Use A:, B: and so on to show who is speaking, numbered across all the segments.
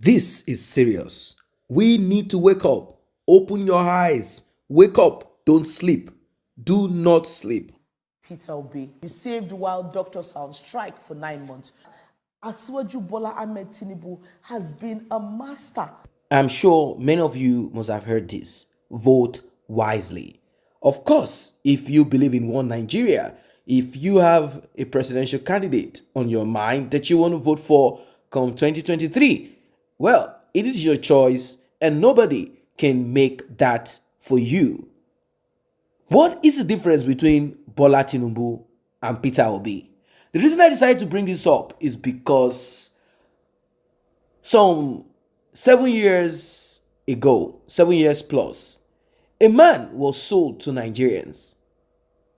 A: This is serious. We need to wake up. Open your eyes. Wake up. Don't sleep. Do not sleep.
B: Peter Obi, you saved while doctors are on strike for 9 months. Asiwaju Bola Ahmed Tinubu has been a master.
A: I'm sure many of you must have heard this. Vote wisely. Of course, if you believe in one Nigeria, if you have a presidential candidate on your mind that you want to vote for come 2023, well, it is your choice and nobody can make that for you. What is the difference between Bola Tinubu and Peter Obi? The reason I decided to bring this up is because some 7 years ago, 7 years plus, a man was sold to Nigerians.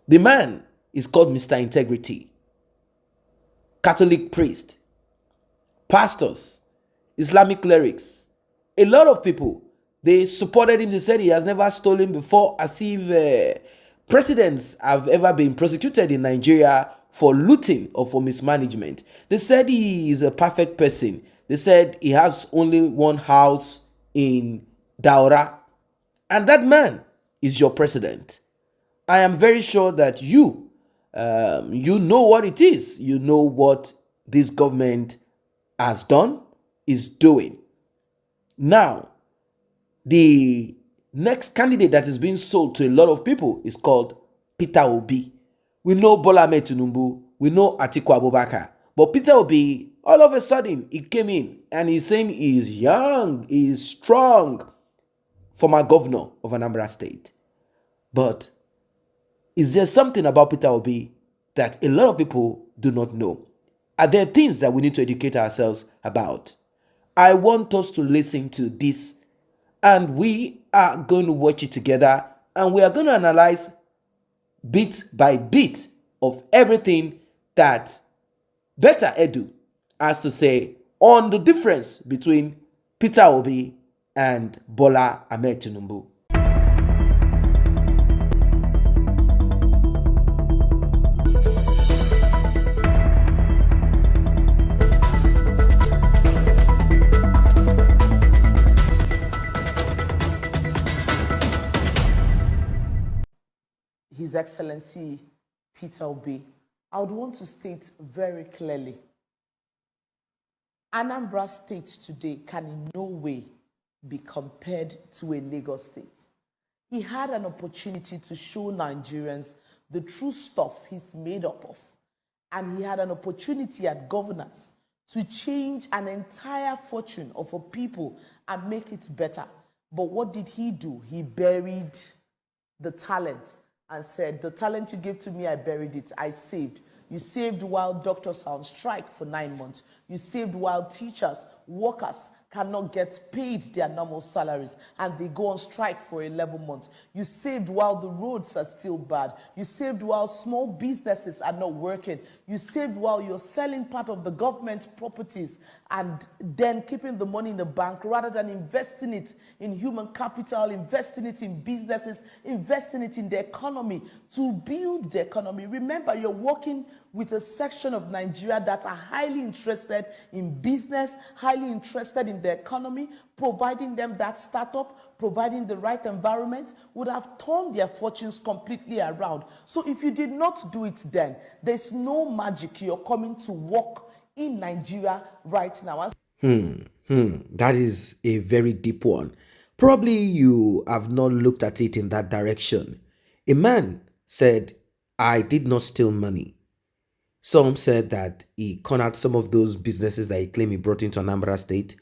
A: The man is called Mr. Integrity. Catholic priest, pastors, Islamic clerics, a lot of people, they supported him. They said he has never stolen before, as if presidents have ever been prosecuted in Nigeria for looting or for mismanagement. They said he is a perfect person. They said he has only one house in Daura, and that man is your president. I am very sure that you know what it is. You know what this government has done, is doing. Now, the next candidate that is being sold to a lot of people is called Peter Obi. We know Bola Ahmed Tinubu, we know Atiku Abubakar, but Peter Obi, all of a sudden, he came in and he's saying he's young, he's strong, former governor of Anambra State. But is there something about Peter Obi that a lot of people do not know? Are there things that we need to educate ourselves about? I want us to listen to this, and we are going to watch it together, and we are going to analyze bit by bit of everything that Better Edu has to say on the difference between Peter Obi and Bola Ahmed Tinubu.
B: His Excellency Peter Obi, I would want to state very clearly, Anambra State today can in no way be compared to a Lagos State. He had an opportunity to show Nigerians the true stuff he's made up of. And he had an opportunity at governance to change an entire fortune of a people and make it better. But what did he do? He buried the talent and said, the talent you gave to me, I buried it, I saved. You saved while doctors are on strike for 9 months. You saved while teachers, workers cannot get paid their normal salaries and they go on strike for 11 months. You saved while the roads are still bad. You saved while small businesses are not working. You saved while you're selling part of the government's properties and then keeping the money in the bank rather than investing it in human capital, investing it in businesses, investing it in the economy to build the economy. Remember, you're working with a section of Nigeria that are highly interested in business, highly interested in the economy, providing them that startup, providing the right environment, would have turned their fortunes completely around. So if you did not do it then, there's no magic you're coming to work in Nigeria right now.
A: That is a very deep one. Probably you have not looked at it in that direction. A man said, I did not steal money. Some said that he cornered some of those businesses that he claimed he brought into Anambra State.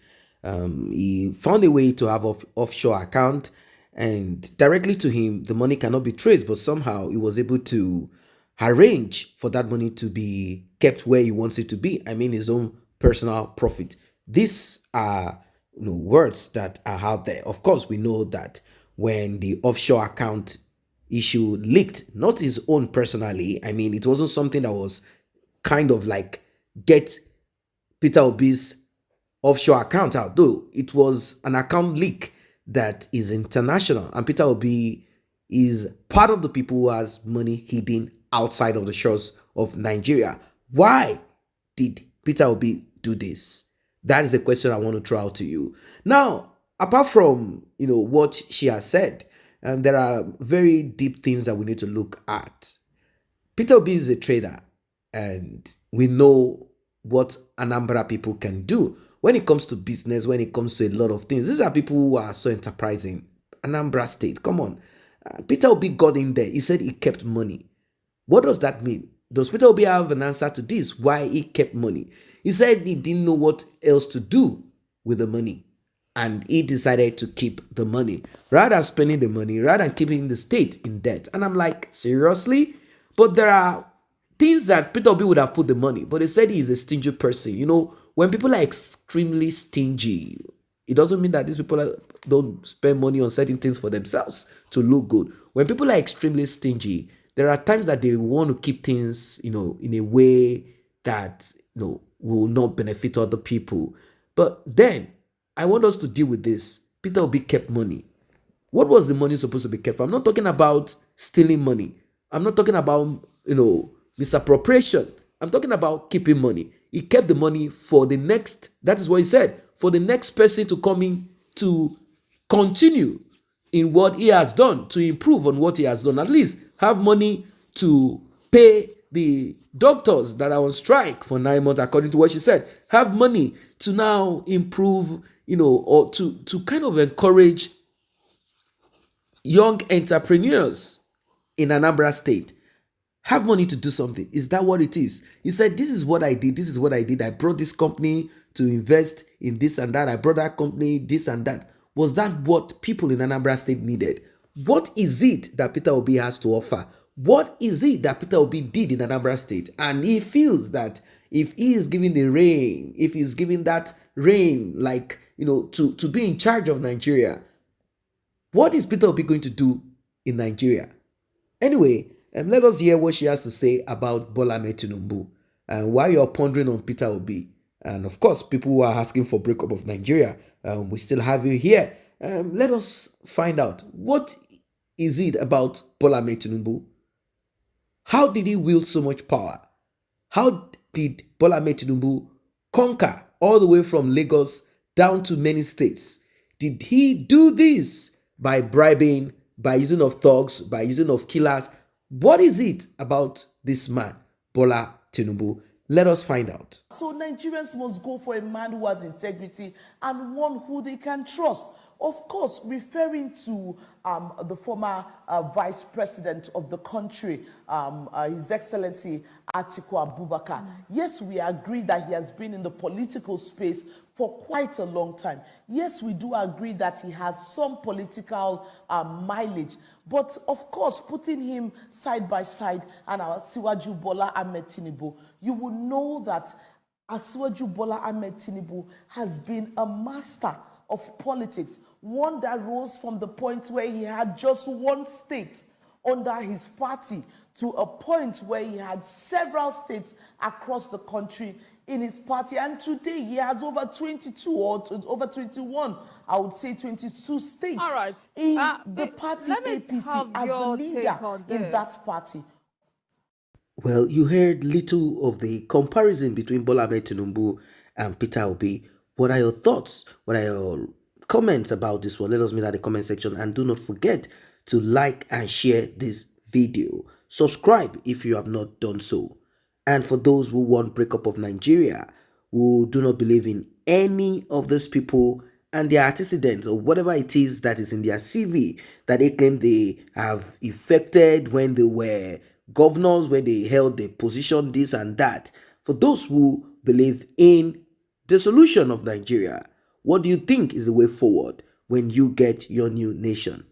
A: He found a way to have offshore account, and directly to him, the money cannot be traced, but somehow he was able to arrange for that money to be kept where he wants it to be. I mean, his own personal profit. These are words that are out there. Of course, we know that when the offshore account issue leaked, not his own personally, I mean, it wasn't something that was kind of like get Peter Obi's offshore account out, though it was an account leak that is international, and Peter Obi is part of the people who has money hidden outside of the shores of Nigeria. Why did Peter Obi do this? That is the question I want to throw out to you. Now, apart from what she has said, there are very deep things that we need to look at. Peter Obi is a trader, and we know what Anambra people can do when it comes to business, when it comes to a lot of things. These are people who are so enterprising. Anambra State, come on. Peter Obi got in there. He said he kept money. What does that mean? Does Peter Obi have an answer to this? Why he kept money? He said he didn't know what else to do with the money, and he decided to keep the money rather than spending the money, rather than keeping the state in debt. And I'm like, seriously? But there are things that Peter Obi would have put the money, but he said he's a stingy person. When people are extremely stingy, it doesn't mean that these people don't spend money on certain things for themselves to look good. When people are extremely stingy, there are times that they want to keep things, in a way that, will not benefit other people. But then, I want us to deal with this. Peter Obi kept money. What was the money supposed to be kept for? I'm not talking about stealing money. I'm not talking about, misappropriation. I'm talking about keeping money. He kept the money for the next, that is what he said, for the next person to come in to continue in what he has done, to improve on what he has done. At least have money to pay the doctors that are on strike for 9 months, according to what she said. Have money to now improve, or to kind of encourage young entrepreneurs in Anambra State. Have money to do something. Is that what it is? He said, this is what I did. This is what I did. I brought this company to invest in this and that. I brought that company, this and that. Was that what people in Anambra State needed? What is it that Peter Obi has to offer? What is it that Peter Obi did in Anambra State? And he feels that if he is giving the reign, if he's giving that reign, like, to be in charge of Nigeria, what is Peter Obi going to do in Nigeria? Anyway, let us hear what she has to say about Bola Ahmed Tinubu and why you're pondering on Peter Obi. And of course, people who are asking for breakup of Nigeria, we still have you here. Let us find out, what is it about Bola Ahmed Tinubu? How did he wield so much power? How did Bola Ahmed Tinubu conquer all the way from Lagos down to many states? Did he do this by bribing, by using of thugs, by using of killers? What is it about this man, Bola Tinubu? Let us find out.
B: So Nigerians must go for a man who has integrity and one who they can trust. Of course, referring to the former vice president of the country, His Excellency Atiku Abubakar. Yes, we agree that he has been in the political space for quite a long time. Yes, we do agree that he has some political mileage. But of course, putting him side by side and our Asiwaju Bola Ahmed Tinubu, you will know that Asiwaju Bola Ahmed Tinubu has been a master of politics, one that rose from the point where he had just one state under his party to a point where he had several states across the country in his party. And today he has over 22 or over 21, I would say 22 states.
C: All right.
B: In the party APC as the leader in that party.
A: Well, you heard little of the comparison between Bola Ahmed Tinubu and Peter Obi. What are your thoughts? What are your comments about this one? Let us know in the comment section, and do not forget to like and share this video. Subscribe if you have not done so. And for those who want breakup of Nigeria, who do not believe in any of those people and their antecedents or whatever it is that is in their CV that they claim they have effected when they were governors, when they held the position, this and that. For those who believe in the solution of Nigeria, what do you think is the way forward when you get your new nation?